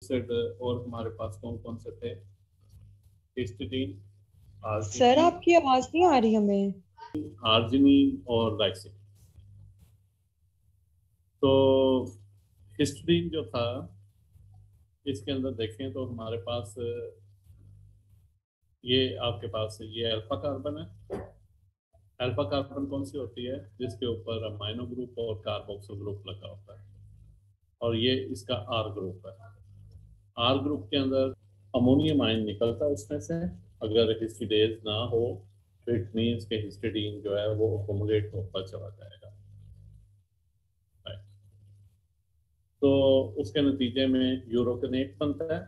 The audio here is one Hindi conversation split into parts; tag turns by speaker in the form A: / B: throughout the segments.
A: फिक्स्ड और हमारे पास कौन कौन से थे? हिस्टीडीन,
B: सर आपकी आवाज नहीं आ रही हमें।
A: आर्जिनिन और लाइसिन। तो हिस्टीडीन जो था, इसके अंदर देखें तो हमारे पास ये आपके पास ये अल्फा कार्बन है। अल्फा कार्बन कौन सी होती है? जिसके ऊपर अमाइनो ग्रुप और कार्बोक्सिल ग्रुप लगा होता है, और ये इसका आर ग्रुप है। आर ग्रुप के अंदर अमोनियम आयन निकलता है उसमें से। अगर हिस्टिडेज ना हो तो इट मीन्स के हिस्टिडीन जो है वो अकोमोडेट होता चला जाएगा। Right. तो उसके नतीजे में यूरोकनेट बनता है।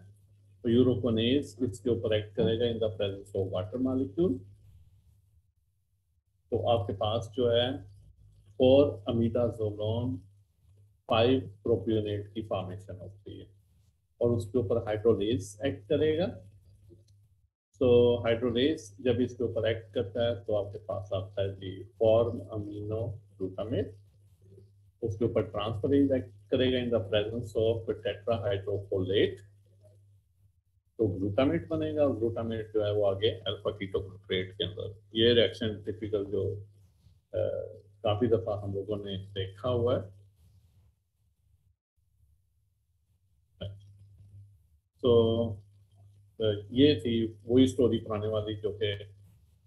A: तो यूरोकोनेज इसके ऊपर एक्ट करेगा in the presence of water molecule. तो आपके पास जो है 4 अमीडाजोलोन 5 प्रोपियोनेट की फॉर्मेशन होती है, और उसके ऊपर हाइड्रोलेज एक्ट करेगा। तो हाइड्रोलेज जब इसके ऊपर एक्ट करता है तो आपके पास आता है जी फॉर्म अमीनो ग्लूटामेट। उसके ऊपर ट्रांसफरेज एक्ट करेगा in the presence of tetrahydrofolate, तो ग्लूटामेट बनेगा। और ग्लूटामेट जो है वो आगे अल्फा कीटोग्लूटारेट के अंदर, ये रिएक्शन टिपिकल जो काफी दफा हम लोगों ने देखा हुआ है। तो ये थी वही स्टोरी पुराने वाली जो कि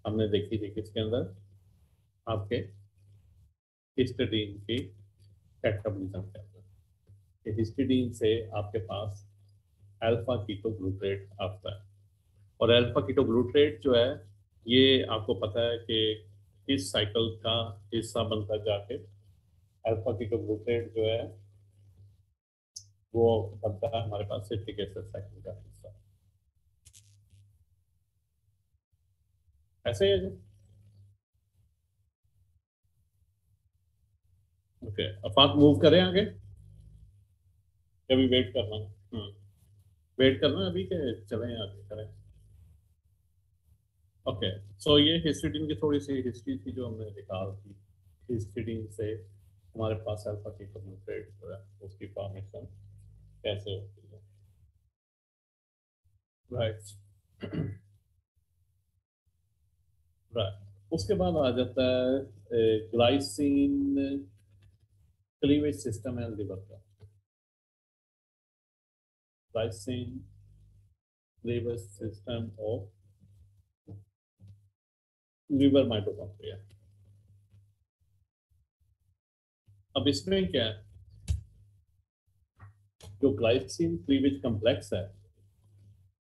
A: हमने देखी थी किसके अंदर, आपके हिस्टिडीन की कैटाबॉलिज्म के अंदर। हिस्टिडीन से आपके पास अल्फा कीटोग्लूटारेट आता है, और अल्फा कीटोग्लूटारेट जो है ये आपको पता है कि इस साइकिल का हिस्सा बनता जाके अल्फा कीटोग्लूटारेट जो है वो बनता है हमारे पास सिट्रिक एसिड साइकिल का हिस्सा। ऐसे ही है। ओके, अब आप मूव करें आगे, अभी वेट करना। वेट करना अभी के चलें आगे करें। ओके, सो ये हिस्टिडीन की थोड़ी सी हिस्ट्री थी जो हमने निकाल दी। हिस्टिडीन से हमारे पास अल्फा कीटोग्लूटारेट जो है उसकी फॉर्मेशन कैसे होती है। राइट। राइट, उसके बाद आ जाता है ग्लाइसिन क्लीवेज सिस्टम है लिवर का। Glycine cleavage system of liver mitochondria. अब इसमें क्या है, जो ग्लाइसिन क्लीवेज कॉम्प्लेक्स है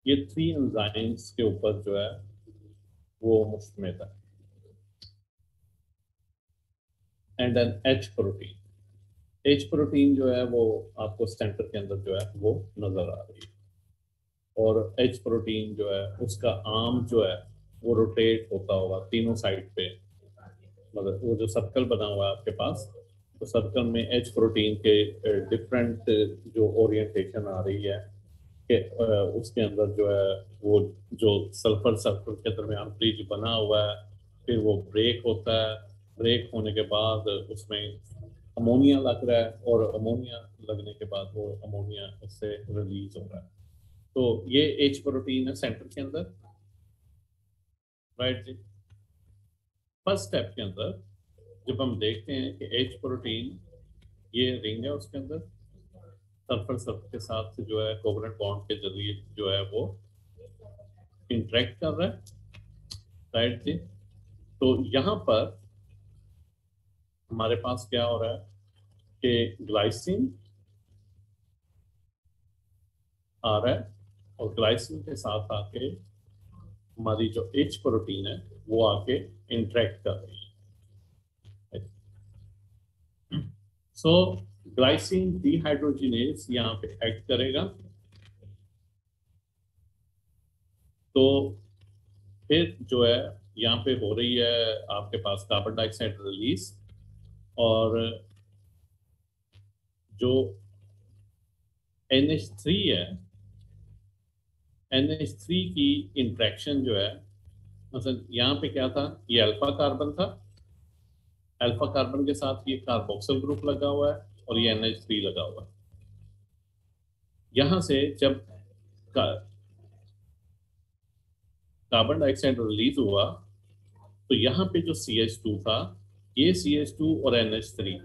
A: ये 3 एंजाइम्स के ऊपर जो है वो मुश्तमिल है, and an H protein. H protein जो है वो आपको सेंटर के अंदर जो है वो नजर आ रही है, और एच प्रोटीन जो है उसका आर्म जो है वो रोटेट होता होगा तीनों साइड पे। मतलब वो जो सर्कल बना हुआ है आपके पास, तो सर्कल में एच प्रोटीन के डिफरेंट जो ओरिएंटेशन आ रही है कि उसके अंदर जो है वो जो सल्फर सर्कल के दरमियान ब्रिज बना हुआ है, फिर वो ब्रेक होता है। ब्रेक होने के बाद उसमें अमोनिया लग रहा है, और अमोनिया लगने के बाद वो अमोनिया उससे रिलीज हो रहा है। तो ये एच प्रोटीन है सेंटर के अंदर। राइट जी। फर्स्ट स्टेप के अंदर जब हम देखते हैं कि एच प्रोटीन ये रिंग है, उसके अंदर सल्फर सर्कल के साथ जो है कोवलेंट बॉन्ड के जरिए जो है वो इंटरेक्ट कर रहा है। राइट जी। तो यहाँ पर हमारे पास क्या हो रहा है कि ग्लाइसिन आ रहा है, और ग्लाइसिन के साथ आके हमारी जो एच प्रोटीन है वो आके इंटरेक्ट कर रही है। सो ग्लाइसिन डिहाइड्रोजिनेज यहाँ पे एक्ट करेगा। तो फिर जो है यहाँ पे हो रही है आपके पास कार्बन डाइऑक्साइड रिलीज, और जो NH3 है, NH3 की इंट्रैक्शन जो है, मतलब यहाँ पे क्या था, ये अल्फा कार्बन था। अल्फा कार्बन के साथ ये कार्बोक्सिल ग्रुप लगा हुआ है, और ये NH3 लगा हुआ है। यहाँ से जब कार्बन डाइऑक्साइड रिलीज हुआ तो यहाँ पे जो CH2 था, ये CH2 और NH3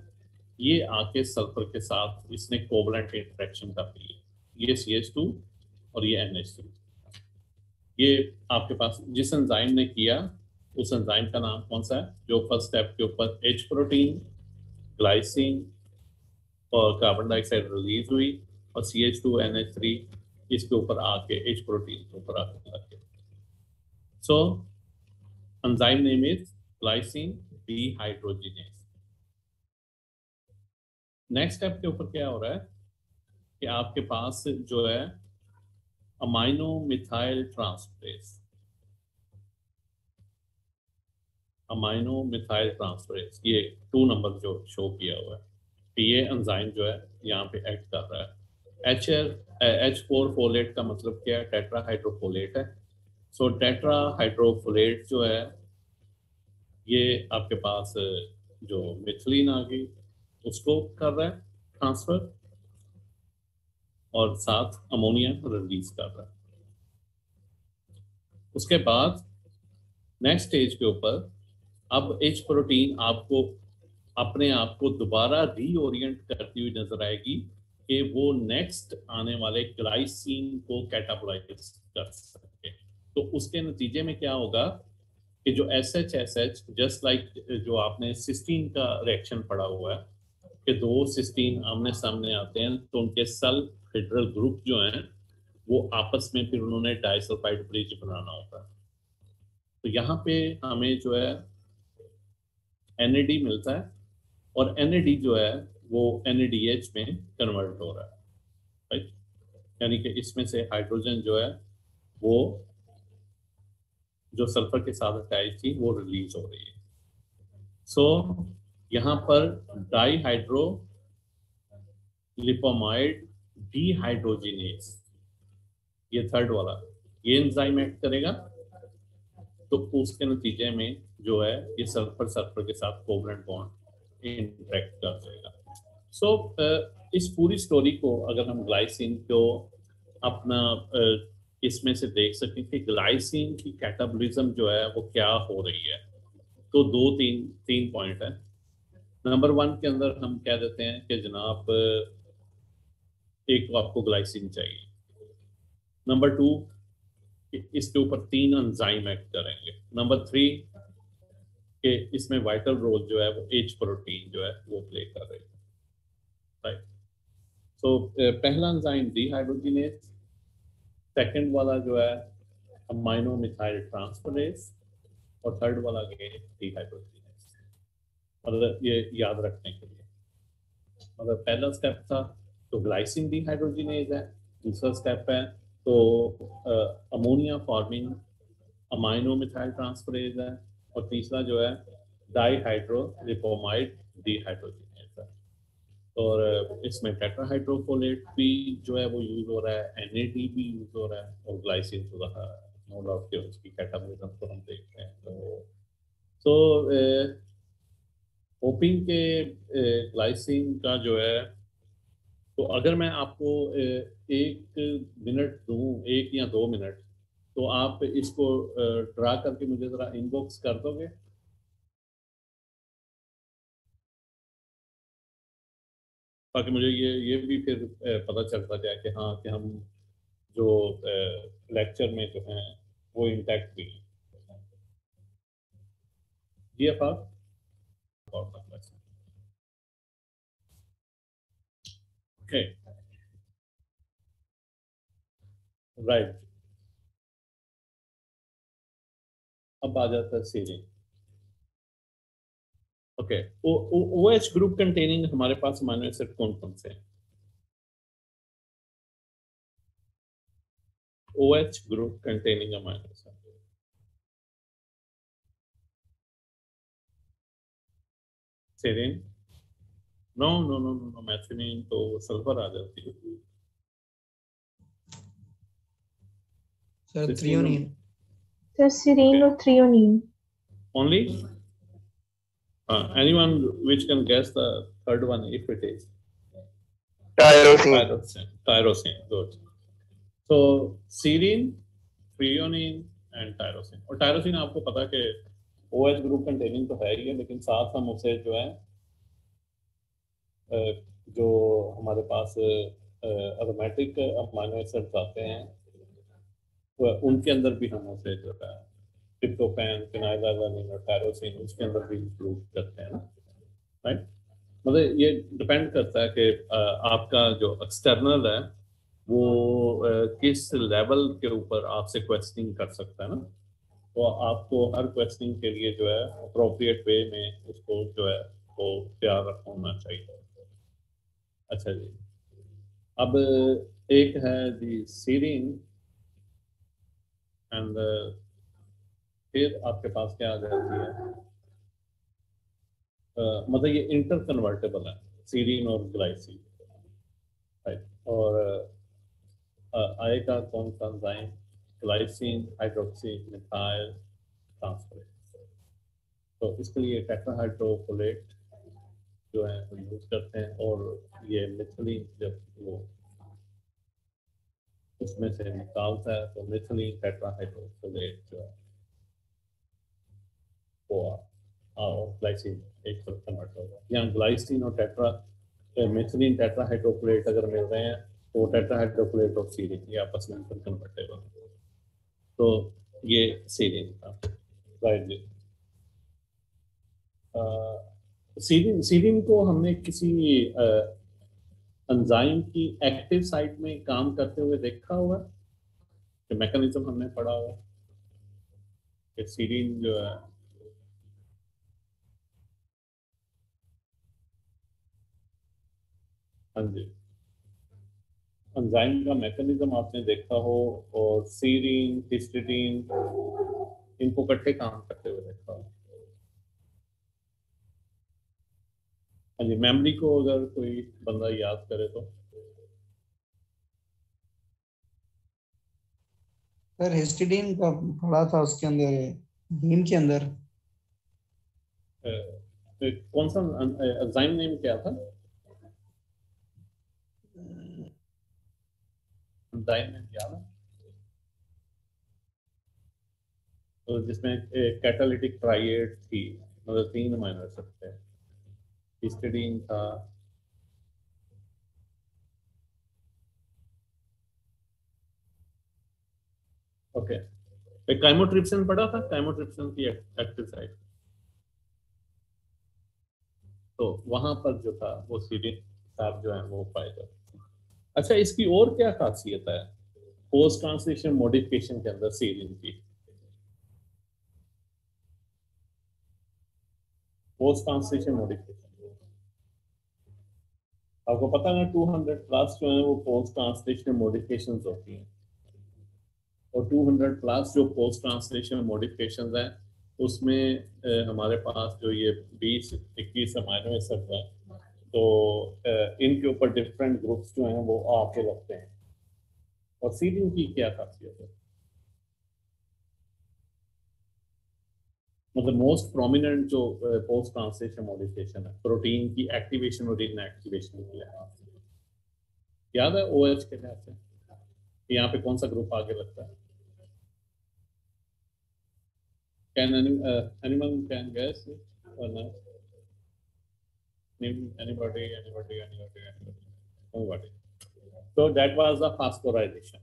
A: ये आके सल्फर के साथ इसने कोवलेंट इंटरेक्शन कर दी है। ये CH2 और ये NH3, ये आपके पास जिस एंजाइम ने किया उस एंजाइम का नाम कौन सा है? जो फर्स्ट स्टेप के ऊपर H प्रोटीन, ग्लाइसिन और कार्बन डाइऑक्साइड रिलीज हुई और CH2 NH3 इसके ऊपर आके H प्रोटीन के ऊपर आके लग गया। So enzyme name is glycine dehydrogenase. Next step के ऊपर क्या हो रहा है कि आपके पास जो है amino methyl transferase, amino methyl transferase, ये 2 नंबर जो शो किया हुआ है, तो ये एंजाइम जो है यहाँ पे एक्ट कर रहा है। H4 फोलेट का मतलब क्या है? टेट्रा हाइड्रोफोलेट है। सो टेट्रा हाइड्रोफोलेट जो है ये आपके पास जो मिथिलीन आ गई उसको कर रहा है ट्रांसफर और साथ अमोनिया रिलीज कर रहा है। उसके बाद नेक्स्ट स्टेज के ऊपर अब H प्रोटीन आपको अपने आप को दोबारा रीओरिएंट करती हुई नजर आएगी कि वो नेक्स्ट आने वाले ग्लाइसिन को कैटाबोलाइज कर सके। तो उसके नतीजे में क्या होगा कि जो SH जस्ट लाइक जो आपने सिस्टीन का रिएक्शन पढ़ा हुआ है कि 2 सिस्टीन आमने सामने आते हैं तो उनके सल्फेड्रल ग्रुप जो हैं वो आपस में फिर उन्होंने डाइसल्फाइड ब्रिज बनाना होता है। तो यहाँ पे हमें जो है NAD मिलता है और NAD जो है वो NADH में कन्वर्ट हो रहा है, राइट? यानी कि इसमें से हाइड्रोजन जो है वो जो सल्फर के साथ अटैच थी वो रिलीज हो रही है। सो यहाँ पर डाईहाइड्रो लिपोमाइड डिहाइड्रोजिनेज, ये थर्ड वाला, ये एंजाइम एक्ट करेगा तो उसके नतीजे में जो है ये सल्फर सल्फर के साथ कोवलेंट बॉन्ड इंटरेक्ट कर जाएगा। सो इस पूरी स्टोरी को अगर हम ग्लाइसिन को अपना इसमें से देख सकें कि ग्लाइसिन की कैटाबॉलिज्म जो है वो क्या हो रही है, तो तीन पॉइंट है। नंबर 1 के अंदर हम कह देते हैं कि जनाब एक तो आपको ग्लाइसिन चाहिए। नंबर 2 इसके ऊपर 3 एंजाइम एक्ट करेंगे। नंबर 3 कि इसमें वाइटल रोल जो है वो H प्रोटीन जो है वो प्ले कर रही है, राइट? सो पहला एंजाइम डिहाइड्रोजिनेज, सेकंड वाला जो है अमाइनो मिथाइल ट्रांसफरेज और थर्ड वाला अगेन डिहाइड्रोजिनेज। मतलब ये याद रखने के लिए, मतलब पहला स्टेप था तो ग्लाइसिन डिहाइड्रोजिनेज है, दूसरा स्टेप है तो ammonia forming amino methyl transferase है और तीसरा जो है डाईहाइड्रो लिपोमाइड डिहाइड्रोजिनेज है। और इसमें टेट्राहाइड्रोफोलेट भी जो है वो यूज हो रहा है, NAD भी यूज हो रहा है और ग्लाइसिन तो रहा नो डाउट कि उसकी कैटाबॉलिज्म को हम देख रहे हैं। तो होपिंग के ग्लाइसिन का जो है, तो अगर मैं आपको 1 मिनट दूं, 1 या 2 मिनट, तो आप इसको ड्रा करके मुझे जरा इनबॉक्स कर दोगे? ताकि मुझे ये भी फिर पता चलता जाए कि हाँ कि हम जो लेक्चर में जो हैं वो इंटैक्ट भी हैं। जी आप ओके, राइट। अब आ जाता है serine. Okay, OH group containing हमारे पास अमीनो एसिड कौन कौन से हैं? OH group containing amino acid, serine? No no no no, methionine तो सल्फर आ जाती है।
C: Sir threonine.
D: सर सीरीन और threonine.
A: Only? Anyone which can guess the third one if it is?
C: Tyrosine.
A: Tyrosine, good. So serine, threonine and tyrosine. और tyrosine आपको पता है कि OH ग्रुप कंटेनिंग तो है ही है, लेकिन साथ हम उसे जो है जो हमारे पास एरोमेटिक अमीनो एसिड्स आते हैं उनके अंदर भी हम उसे जो है ट्रिप्टोफैन, फिनाइलएलानाइन और टायरोसिन उसके अंदर भी इंक्लूड करते हैं ना, राइट। मतलब ये डिपेंड करता है कि आपका जो एक्सटर्नल है वो किस लेवल के ऊपर आपसे क्वेश्चनिंग कर सकता है ना, तो आपको हर क्वेश्चनिंग के लिए जो है अप्रोप्रिएट वे में उसको जो है वो तैयार होना चाहिए। अच्छा जी, अब एक है जी सीरीन एंड फिर आपके पास क्या आ जाती है, मतलब ये इंटर कन्वर्टेबल है सीरीन और ग्लाइसिन, राइट। और आएगा कौन सा enzyme, glycine hydroxy methyl transferase. तो इसके लिए टेट्राहाइड्रोफोलेट जो है वो यूज करते हैं, और ये मिथिलीन जब वो उसमें से निकालता है तो मिथिलीन टेट्राहाइड्रोफोलेट जो है वो और ग्लाइसिन एक तरफ कन्वर्ट होगा। यहाँ ग्लाइसिन और मिथिलीन टेट्राहाइड्रोफोलेट अगर मिल रहे हैं तो टेट्राहाइड्रोफोलेट ऑफ सीरीन ये आपस में कन्वर्टेबल, तो ये सीरीन था, राइट जी। सीरीन को हमने किसी एंजाइम की एक्टिव साइट में काम करते हुए देखा हुआ, कि मैकेनिज्म हमने पढ़ा हुआ कि सीरीन जो है हाँ जी एंजाइम का मैकेनिज्म आपने देखा हो, और सीरीन हिस्टिडीन इनको इकट्ठे काम करते हुए देखा हो। हाँ जी, मेमोरी को अगर कोई बंदा याद करे तो
E: सर हिस्टिडीन का पढ़ा था उसके अंदर, हीम के अंदर।
A: कौन सा एंजाइम नेम क्या था, एंजाइम नेम याद है, तो जिसमें कैटालिटिक ट्राइएड थी, मतलब 3 अमीनो एसिड थे, हिस्टिडीन था, ओके। काइमोट्रिप्सिन पढ़ा था, काइमोट्रिप्सिन की एक्टिव साइट, तो वहां पर जो था वो सीरीन साहब जो है वो पाए जाते हैं। अच्छा, इसकी और क्या खासियत है पोस्ट ट्रांसलेशन मॉडिफिकेशन के अंदर सीरीन की, पोस्ट ट्रांसलेशन मॉडिफिकेशन आपको पता है ना, 200 प्लस जो है वो पोस्ट ट्रांसलेशन मॉडिफिकेशंस होती हैं, और 200 प्लस जो पोस्ट ट्रांसलेशन मॉडिफिकेशंस हैं उसमें हमारे पास जो ये 20-21 अमीनो एसिड हैं, तो इनके ऊपर डिफरेंट ग्रुप्स जो हैं वो आके लगते हैं। और सीरीन की क्या खासियत है, मतलब मोस्ट प्रोमिनेंट जो पोस्ट ट्रांसलेशन मॉडिफिकेशन है प्रोटीन की एक्टिवेशन और इनएक्टिवेशन के लिहाज से, याद है OH के लिहाज से यहाँ पे कौन सा ग्रुप आगे लगता है, can anyone can guess or not? Anybody? So that was the phosphorylation.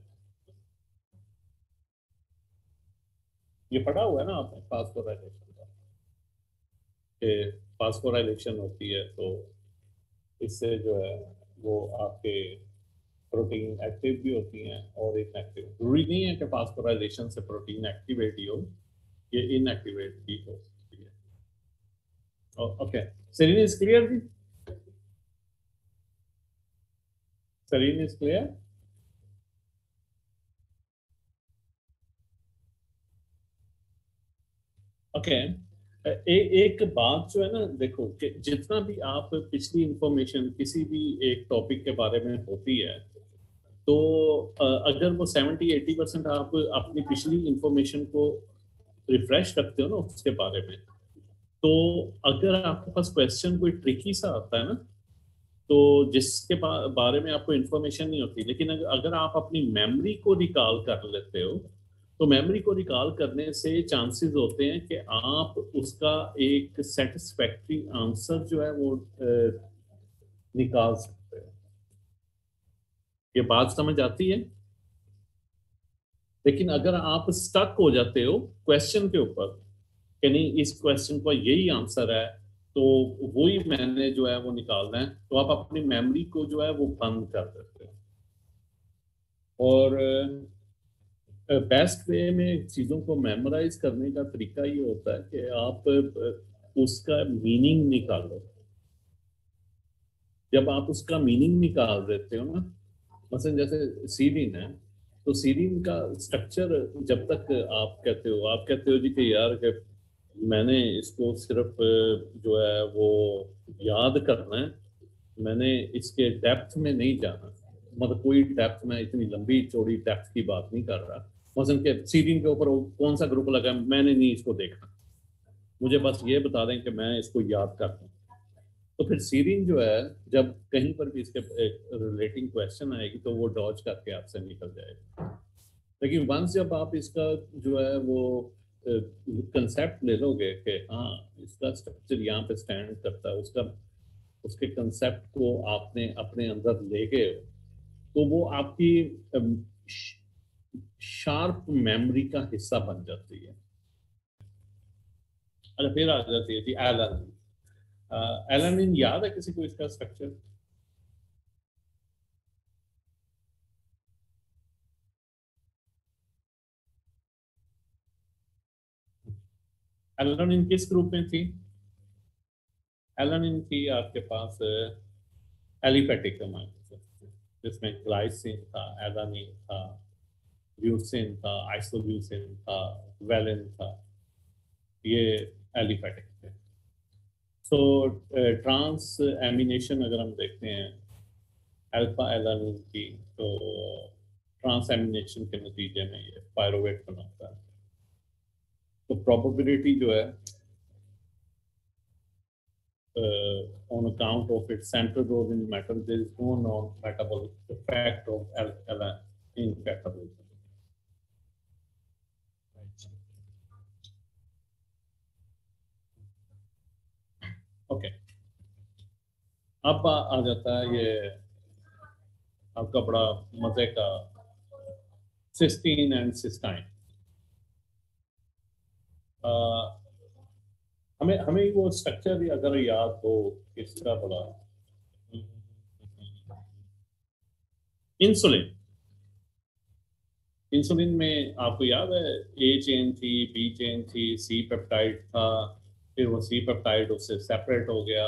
A: ये पढ़ा हुआ है ना आपने फास्फोराइलेशन का, कि फास्फोराइलेशन होती है तो इससे जो है वो आपके प्रोटीन एक्टिव भी होती हैं और इनएक्टिव। जरूरी नहीं है कि फास्फोराइलेशन से प्रोटीन एक्टिवेट ही हो, ये इनएक्टिवेट भी हो सकती है। ओके, सेरीन इज क्लियर जी, सेरीन इज क्लियर। ओके, एक बात जो है ना, देखो कि जितना भी आप पिछली इंफॉर्मेशन किसी भी एक टॉपिक के बारे में होती है, तो अगर वो 70-80% आप अपनी पिछली इंफॉर्मेशन को रिफ्रेश करते हो ना उसके बारे में, तो अगर आपके पास क्वेश्चन कोई ट्रिकी सा आता है ना, तो जिसके बारे में आपको इंफॉर्मेशन नहीं होती, लेकिन अगर आप अपनी मेमोरी को रिकॉल कर लेते हो, तो मेमोरी को रिकॉल करने से चांसेस होते हैं कि आप उसका एक सेटिस्फैक्ट्री आंसर जो है वो निकाल सकते हो। ये बात समझ आती है? लेकिन अगर आप स्टक हो जाते हो क्वेश्चन के ऊपर कि नहीं इस क्वेश्चन का यही आंसर है, तो वही मैंने जो है वो निकालना है, तो आप अपनी मेमोरी को जो है वो बंद कर देते हो। और बेस्ट वे में चीज़ों को मेमोराइज करने का तरीका ये होता है कि आप उसका मीनिंग निकालो। जब आप उसका मीनिंग निकाल देते हो ना, मसलन जैसे सीरीन है, तो सीरीन का स्ट्रक्चर जब तक आप कहते हो जी कि यार कि मैंने इसको सिर्फ जो है वो याद करना है, मैंने इसके डेप्थ में नहीं जाना, मतलब कोई डेप्थ में इतनी लंबी चौड़ी डेप्थ की बात नहीं कर रहा। मसलन के सीरीन के ऊपर कौन सा ग्रुप लगा है, मैंने नहीं इसको देखना, मुझे बस ये बता दें कि मैं इसको याद कर दूं। तो फिर सीरीन जो है, जब कहीं पर भी इसके रिलेटिंग क्वेश्चन आएगी तो वो डॉज करके आपसे निकल जाएगा। लेकिन वंस जब आप इसका जो है वो कंसेप्ट ले लोगे कि हाँ इसका स्ट्रक्चर यहाँ पे स्टैंड करता है, उसका उसके कंसेप्ट को आपने अपने अंदर ले गए हो, तो वो आपकी शार्प मेमोरी का हिस्सा बन जाती है। अच्छा, फिर आ जाती है जी एलन। एलन याद है किसी को इसका स्ट्रक्चर? एलन किस ग्रुप में थी? एलन थी आपके पास एलिफेटिक अमाइनो, जिसमें ग्लाइसिन था, एलानिन था, ल्यूसिन था, आइसोल्यूसिन था, वेलिन था, ये एलिफेटिक थे। सो ट्रांस एमिनेशन अगर हम देखते हैं अल्फा एलानिन की, तो ट्रांस एमिनेशन के नतीजे में ये पायरोवेट बनाता है। तो प्रोबेबिलिटी जो है on account of its central role in metal, there is no known metabolic effect of alan in catabolism. Okay, अब आ जाता है ये आपका बड़ा मजे का सिस्टीन एंड सिस्टाइन। हमें हमें वो स्ट्रक्चर अगर याद हो इसका, बड़ा इंसुलिन, इंसुलिन में आपको याद है ए चेन थी, बी चेन थी, सी पेप्टाइड था, फिर वो सी पेप्टाइड उससे सेपरेट हो गया,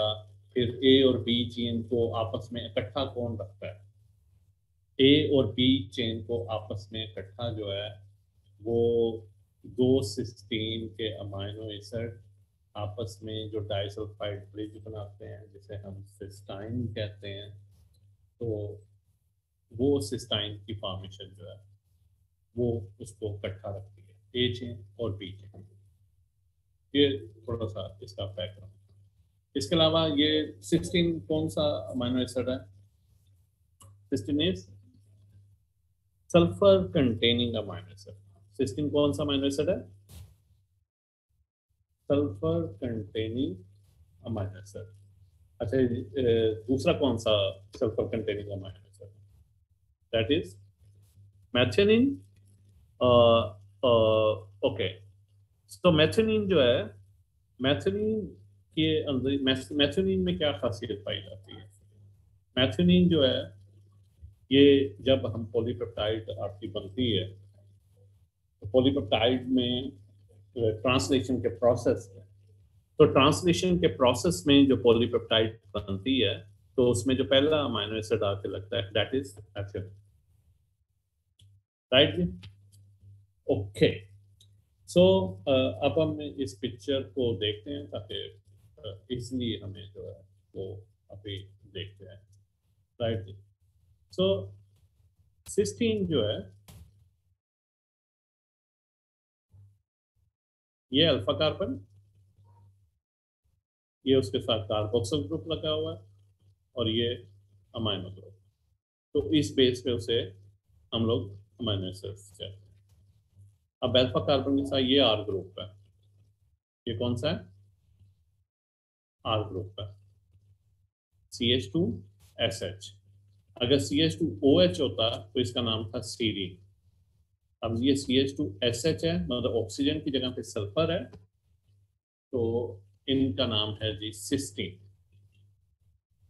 A: फिर ए और बी चेन को आपस में इकट्ठा कौन रखता है? ए और बी चेन को आपस में इकट्ठा जो है वो दो सिस्टीन के अमाइनो एसिड आपस में जो डाइसल्फाइड ब्रिज बनाते हैं, जिसे हम सिस्टाइन कहते हैं। तो वो सिस्टाइन की फॉर्मेशन जो है वो उसको इकट्ठा रखती है, ए चेन और बी चेन। ये थोड़ा सा इसका बैकग्राउंड। इसके अलावा ये सिस्टीन कौन सा अमाइनो एसिड है? Cysteine is sulphur containing amino acid. Cysteine कौन सा अमाइनो एसिड है? Sulphur containing amino acid. अच्छा, दूसरा कौन सा sulphur containing amino acid? That is methionine. Okay, तो मैथियोनिन जो है, मैथियोनिन के अंदर मैथियोनिन में क्या खासियत पाई जाती है? मैथियोनिन जो है ये जब हम पॉलीपेप्टाइड आपकी बनती है, तो पॉलीपेप्टाइड में ट्रांसलेशन के प्रोसेस है, तो ट्रांसलेशन के प्रोसेस में जो पॉलीपेप्टाइड बनती है, तो उसमें जो पहला अमाइनो एसिड आके लगता है दैट इज मैथियोनिन, राइट जी? ओके, सो अब हम इस पिक्चर को देखते हैं ताकि इसलिए हमें जो है वो अभी देखते हैं, राइट जी? सो सिस्टीन जो है ये अल्फा कार्बन, ये उसके साथ कार्बोक्सिल ग्रुप लगा हुआ है, और ये अमाइनो ग्रुप, तो इस बेस पे उसे हम लोग अमाइनो एसिड्स कहते हैं। अब अल्फा कार्बन के साथ ये आर ग्रुप है, ये कौन सा है? आर ग्रुप है, CH2SH। अगर CH2OH होता तो इसका नाम था सीरीन। अब ये CH2SH है, मतलब ऑक्सीजन की जगह पे सल्फर है, तो इनका नाम है जी सिस्टीन।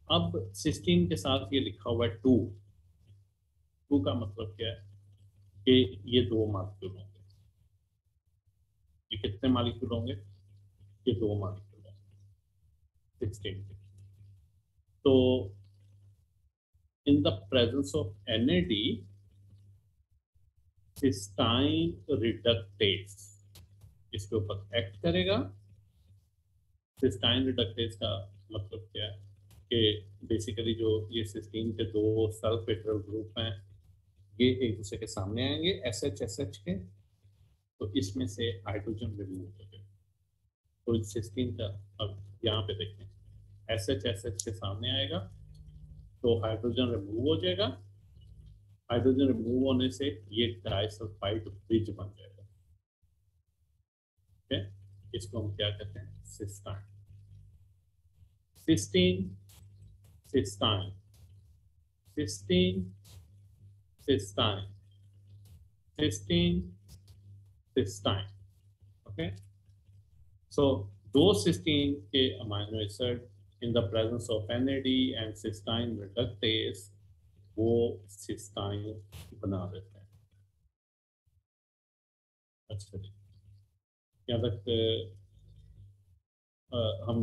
A: अब सिस्टीन के साथ ये लिखा हुआ है 2। 2 का मतलब क्या है कि ये 2 मॉलिक्यूल होंगे। ये कितने मॉलिक्यूल होंगे? ये 2 मॉलिक्यूल होंगे 16 के। तो in the presence of NAD, cysteine reductase इसके ऊपर एक्ट करेगा। सिस्टाइन रिडक्टेज का मतलब क्या है कि बेसिकली जो ये सिस्टीन के 2 सल्फेटरल ग्रुप हैं, ये एक दूसरे के सामने आएंगे SH के, तो इसमें से हाइड्रोजन रिमूव हो जाएगा। तो इस सिस्टीन का अब यहाँ पे देखें SH के सामने आएगा तो हाइड्रोजन रिमूव हो जाएगा। हाइड्रोजन रिमूव होने से ये डाइसल्फाइड ब्रिज बन जाएगा। ठीक है, इसको हम क्या कहते हैं? Cystine. Cysteine, cystine, cysteine, cystine, cysteine, cystine. Okay, so those cysteine के amino acid in the presence of NAD and cysteine reductase वो cysteine बना देते हैं। अच्छा जी, यहाँ तक हम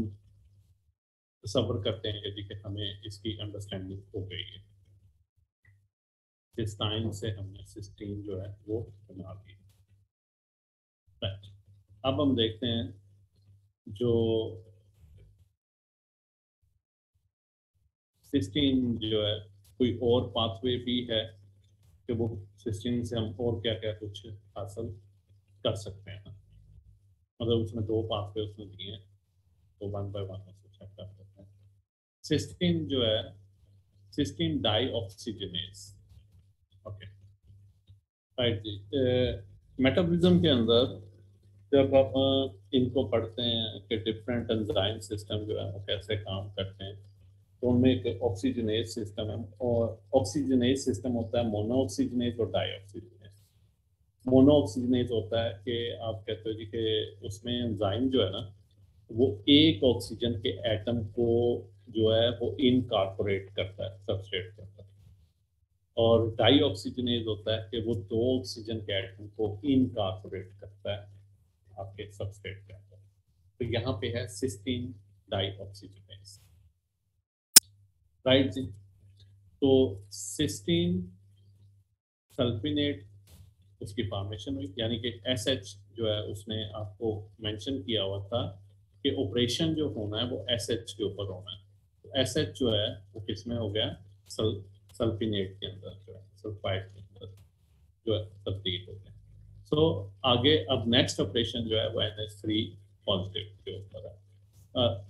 A: सब्र करते हैं यदि कि हमें इसकी अंडरस्टैंडिंग हो गई है। सिस्टाइन से हमने सिस्टीन जो है वो बना दी। राइट, अब हम देखते हैं जो सिस्टीन जो है कोई और पाथवे भी है कि वो सिस्टीन से हम और क्या क्या कुछ हासिल कर सकते हैं। मतलब उसमें 2 पाथवे उसने दिए हैं, तो 1 बाय 1 उसे चेक कर सकते हैं। सिस्टीन जो है, सिस्टीन डाइऑक्सीजनेज। ओके, राइट जी। मेटाबॉलिज्म के अंदर जब हम इनको पढ़ते हैं कि डिफरेंट एंजाइम सिस्टम जो है वो कैसे काम करते हैं, तो उनमें एक ऑक्सीजनेज सिस्टम है, और ऑक्सीजनेज सिस्टम होता है मोनो ऑक्सीजनेज और डाई ऑक्सीजनेज। मोनो ऑक्सीजनेज होता है कि आप कहते हो जी कि उसमें एंजाइम जो है ना वो एक ऑक्सीजन के एटम को जो है वो इनकॉर्पोरेट करता है, सबस्ट्रेट करता है। और डाई ऑक्सीजनेज होता है कि वो 2 ऑक्सीजन के एटम को इनकॉर्पोरेट करता है आपके सबस्ट्रेट के अंदर। तो यहाँ पे है सिस्टीन डाई ऑक्सीजनेज। राइट जी, तो सिस्टीन सल्फिनेट उसकी फॉर्मेशन हुई, यानी कि SH जो है उसने आपको मेंशन किया हुआ था कि ऑपरेशन जो होना है वो SH के ऊपर होना है। तो SH जो है वो किस में हो गया? सल्फिनेट के अंदर जो है, सल्फाइड के अंदर जो है तब्दील हो गया। सो आगे अब नेक्स्ट ऑपरेशन जो है वो NH3 पॉजिटिव के ऊपर है।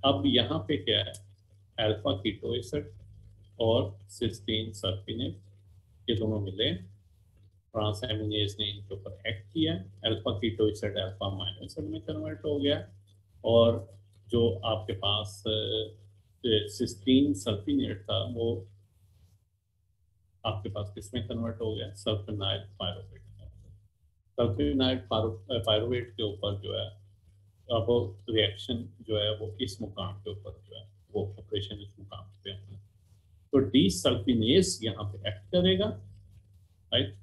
A: अब यहाँ पे क्या है? अल्फा कीटो एसिड और सिस्टीन सल्फिनेट ये दोनों मिले, ट्रांसएमिनेज ने इनके ऊपर एक्ट किया, alpha keto acid alpha amino acid में कन्वर्ट हो गया, और जो आपके पास सिस्टीन सल्फिनेट था वो आपके पास किसमें कन्वर्ट हो गया? सल्फिनाइल पायरुवेट में। सल्फिनाइल पायरुवेट के ऊपर जो है अब रिएक्शन जो है वो इस मुकाम के ऊपर जो है वो ऑपरेशन इस मुकाम पे होना है। तो डीसल्फिनेज यहाँ पे एक्ट करेगा, राइट?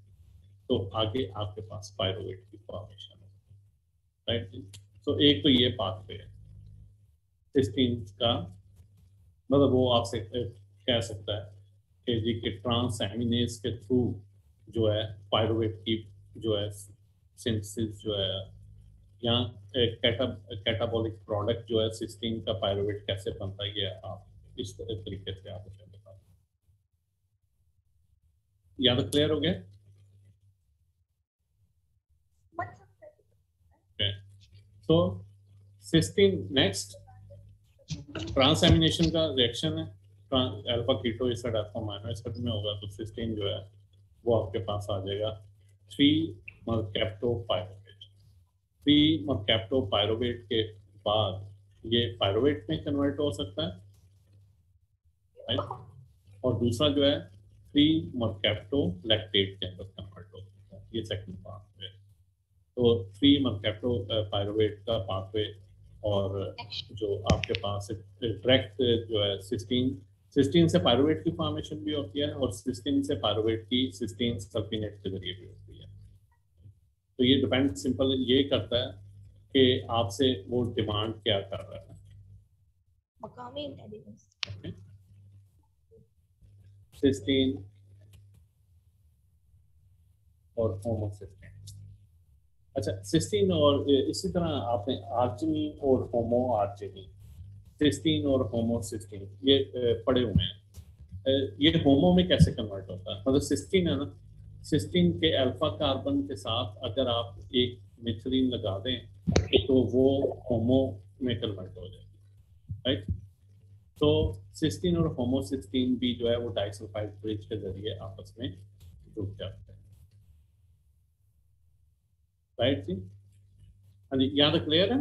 A: तो आगे आपके पास पायरुवेट की फॉर्मेशन है, राइट? तो एक तो ये पाथवे है सिस्टीन का, मतलब वो आपसे कह सकता है कि जी के ट्रांसएमिनेज के थ्रू जो है पायरुवेट की जो है सिंथेसिस जो है, यहाँ कैटाबॉलिक प्रोडक्ट जो है सिस्टीन का पायरुवेट कैसे बनता है, ये आप इस तरीके से आप उसे बता। यहाँ तक क्लियर हो गया? तो सिस्टीन नेक्स्ट ट्रांसएमिनेशन का रिएक्शन है, alpha keto acid alpha amino acid में होगा तो सिस्टीन जो है वो आपके पास आ जाएगा 3 मरकैप्टोपायरुवेट। 3 मरकैप्टोपायरुवेट के बाद ये पायरुवेट में कन्वर्ट हो सकता है, राइट? और दूसरा जो है 3 मरकैप्टोलैक्टेट के अंदर कन्वर्ट हो सकता है, ये सेकंड पाथवे। तो 3 मरकैप्टोपायरुवेट का पाथवे और जो आपके पास डायरेक्ट जो है सिस्टीन से पायरुवेट की फॉर्मेशन भी होती है और सिस्टीन से पायरुवेट की सिस्टीन सल्फिनेट के जरिए भी होती है। तो ये डिपेंड सिंपल ये करता है कि आपसे वो डिमांड क्या कर रहा है।
C: मकामी इंटेलिजेंस।
A: सिस्टीन और होमोसिस्टीन। अच्छा, सिस्टीन और इसी तरह आपने आर्जिनिन और होमो आर्जिनिन, सिस्टीन और होमोसिस्टीन ये पढ़े हुए हैं। ये होमो में कैसे कन्वर्ट होता है? मतलब सिस्टीन है ना, सिस्टीन के अल्फा कार्बन के साथ अगर आप एक मिथलीन लगा दें तो वो होमो में कन्वर्ट हो जाएगी, राइट? तो सिस्टीन और होमोसिस्टीन भी जो है वो डाइसल्फाइड ब्रिज के जरिए आपस में जुड़ जाते हैं, राइट जी? हाँ जी, यहाँ तक क्लियर है?